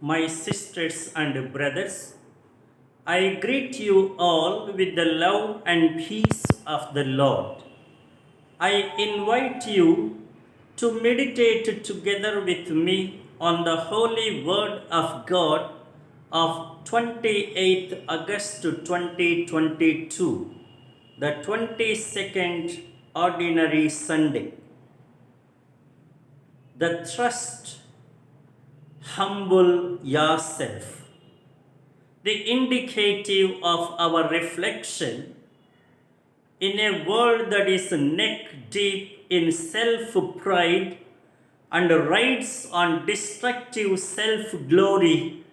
My sisters and brothers, I greet you all with the love and peace of the Lord. I invite you to meditate together with me on the holy word of God of 28th August 2022, the 22nd Ordinary Sunday. The thrust, humble yourself. The indicative of our reflection in a world that is neck deep in self pride and rides on destructive self glory,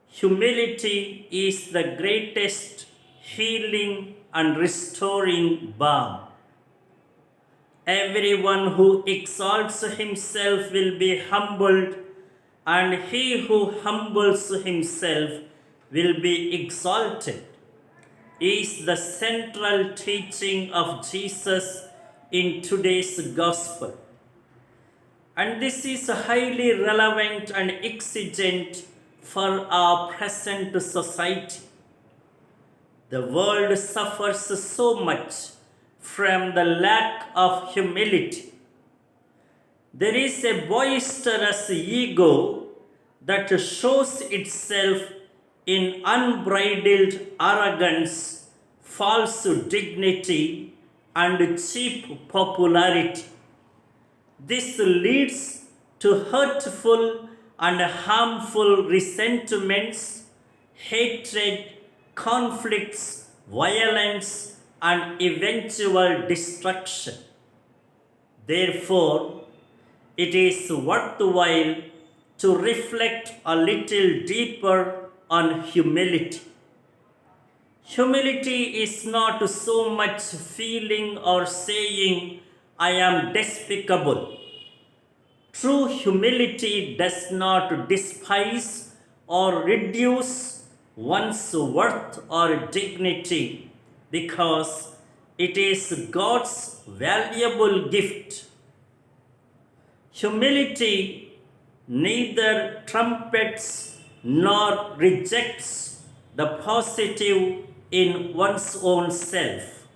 humility is the greatest healing and restoring balm. Everyone who exalts himself will be humbled, and he who humbles himself will be exalted, is the central teaching of Jesus in today's gospel. And this is highly relevant and exigent for our present society. The world suffers so much from the lack of humility. There is a boisterous ego that shows itself in unbridled arrogance, false dignity, and cheap popularity. This leads to hurtful and harmful resentments, hatred, conflicts, violence, and eventual destruction. Therefore, it is worthwhile to reflect a little deeper on humility. Humility is not so much feeling or saying, I am despicable. True humility does not despise or reduce one's worth or dignity because it is God's valuable gift. Humility neither trumpets nor rejects the positive in one's own self.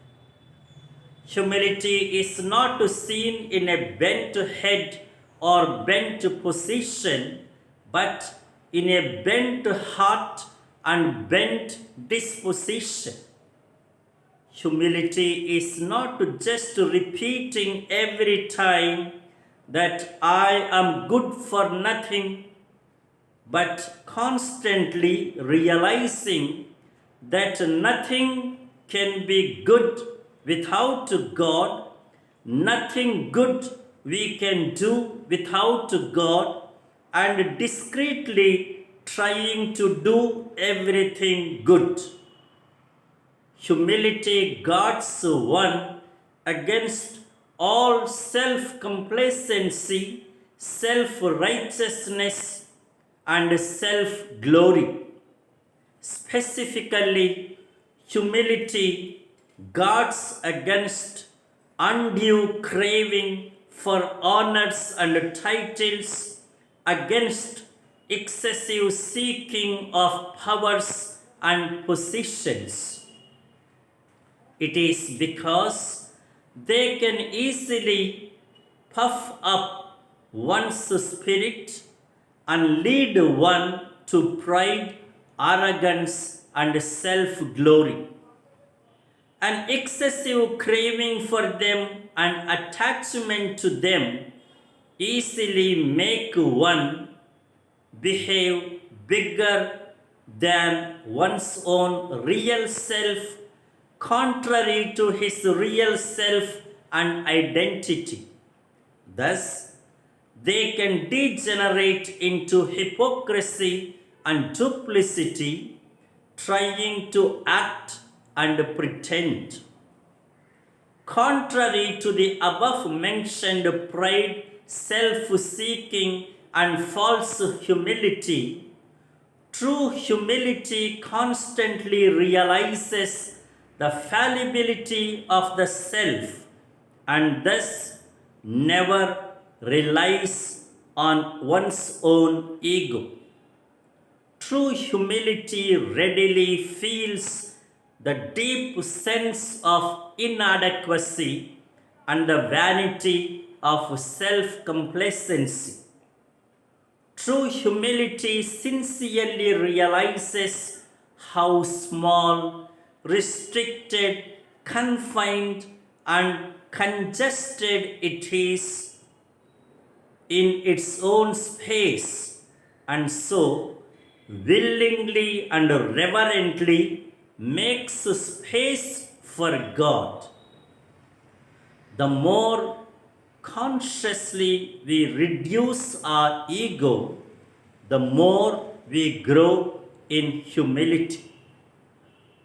Humility is not seen in a bent head or bent position, but in a bent heart and bent disposition. Humility is not just repeating every time that I am good for nothing, but constantly realizing that nothing can be good without God, nothing good we can do without God, and discreetly trying to do everything good. Humility guards one against all self complacency, self righteousness, and self glory. Specifically, humility guards against undue craving for honors and titles, against excessive seeking of powers and positions. It is because they can easily puff up one's spirit and lead one to pride, arrogance, and self glory. An excessive craving for them and attachment to them easily make one behave bigger than one's own real self, contrary to his real self and identity. Thus, they can degenerate into hypocrisy and duplicity, trying to act and pretend. Contrary to the above mentioned pride, self seeking, and false humility, true humility constantly realizes the fallibility of the self and thus never relies on one's own ego. True humility readily feels the deep sense of inadequacy and the vanity of self complacency. True humility sincerely realizes how small, restricted, confined, and congested it is in its own space, and so willingly and reverently makes space for God. The more consciously we reduce our ego, the more we grow in humility.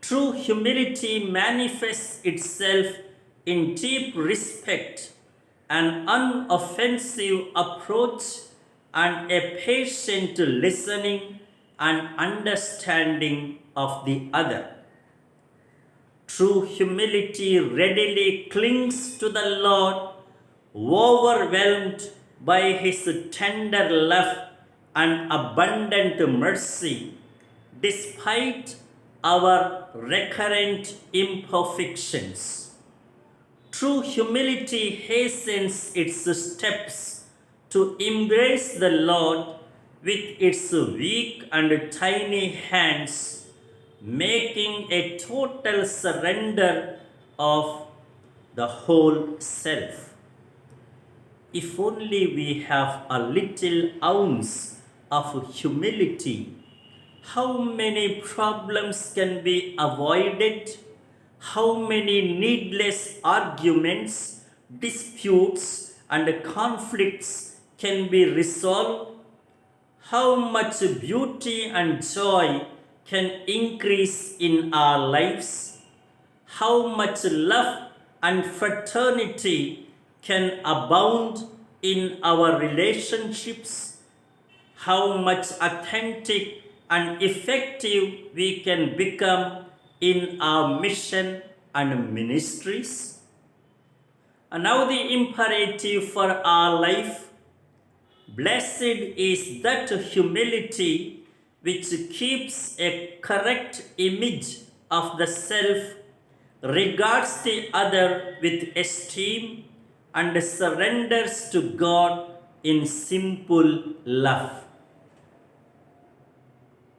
True humility manifests itself in deep respect, an unoffensive approach, and a patient listening and understanding of the other. True humility readily clings to the Lord, overwhelmed by His tender love and abundant mercy, despite our recurrent imperfections. True humility hastens its steps to embrace the Lord with its weak and tiny hands, making a total surrender of the whole self. If only we have a little ounce of humility, how many problems can be avoided? How many needless arguments, disputes, and conflicts can be resolved? How much beauty and joy can increase in our lives? How much love and fraternity can abound in our relationships? How much authentic and effective we can become in our mission and ministries? And now the imperative for our life: blessed is that humility which keeps a correct image of the self, regards the other with esteem, and surrenders to God in simple love.